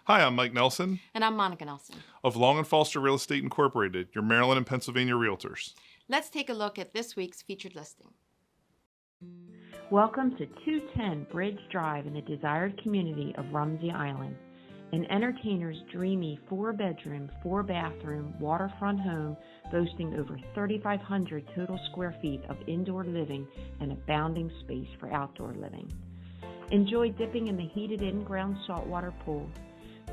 Hi, I'm Mike Nelson And I'm Monica Nelson. of Long and Foster Real Estate Incorporated, your Maryland and Pennsylvania realtors. Let's take a look at this week's featured listing. Welcome to 210 Bridge Drive in the desired community of Rumsey Island, an entertainer's dreamy 4-bedroom, 4-bathroom waterfront home boasting over 3,500 total square feet of indoor living and abounding space for outdoor living. Enjoy dipping in the heated in-ground saltwater pool.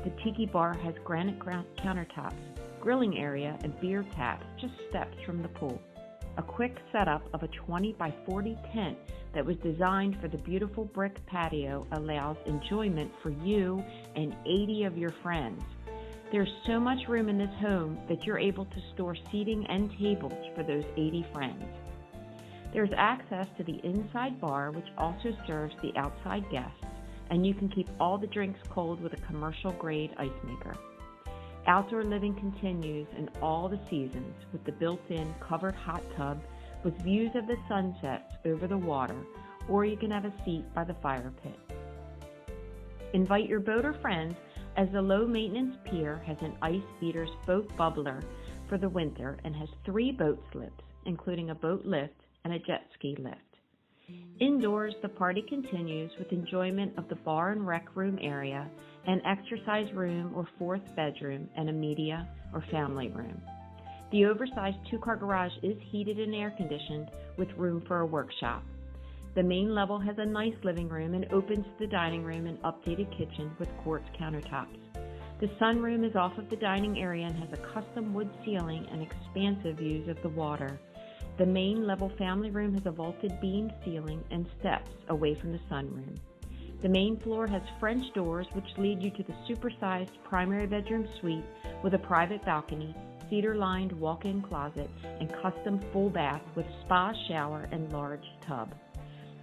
The Tiki Bar has granite countertops, grilling area, and beer taps just steps from the pool. A quick setup of a 20 by 40 tent that was designed for the beautiful brick patio allows enjoyment for you and 80 of your friends. There's so much room in this home that you're able to store seating and tables for those 80 friends. There's access to the inside bar, which also serves the outside guests, and you can keep all the drinks cold with a commercial-grade ice maker. Outdoor living continues in all the seasons with the built-in covered hot tub with views of the sunsets over the water, or you can have a seat by the fire pit. Invite your boat or friends, as the low-maintenance pier has an ice eater's boat bubbler for the winter and has 3 boat slips, including a boat lift and a jet ski lift. Indoors, the party continues with enjoyment of the bar and rec room area, an exercise room or 4th bedroom, and a media or family room. The oversized 2-car garage is heated and air conditioned with room for a workshop. The main level has a nice living room and opens to the dining room and updated kitchen with quartz countertops. The sunroom is off of the dining area and has a custom wood ceiling and expansive views of the water. The main level family room has a vaulted beam ceiling and steps away from the sunroom. The main floor has French doors which lead you to the supersized primary bedroom suite with a private balcony, cedar-lined walk-in closet, and custom full bath with spa shower and large tub.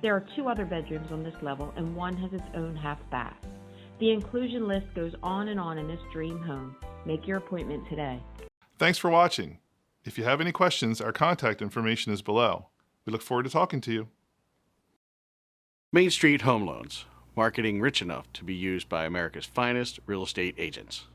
There are 2 other bedrooms on this level and one has its own half bath. The inclusion list goes on in this dream home. Make your appointment today. Thanks for watching. If you have any questions, our contact information is below. We look forward to talking to you. Main Street Home Loans, marketing rich enough to be used by America's finest real estate agents.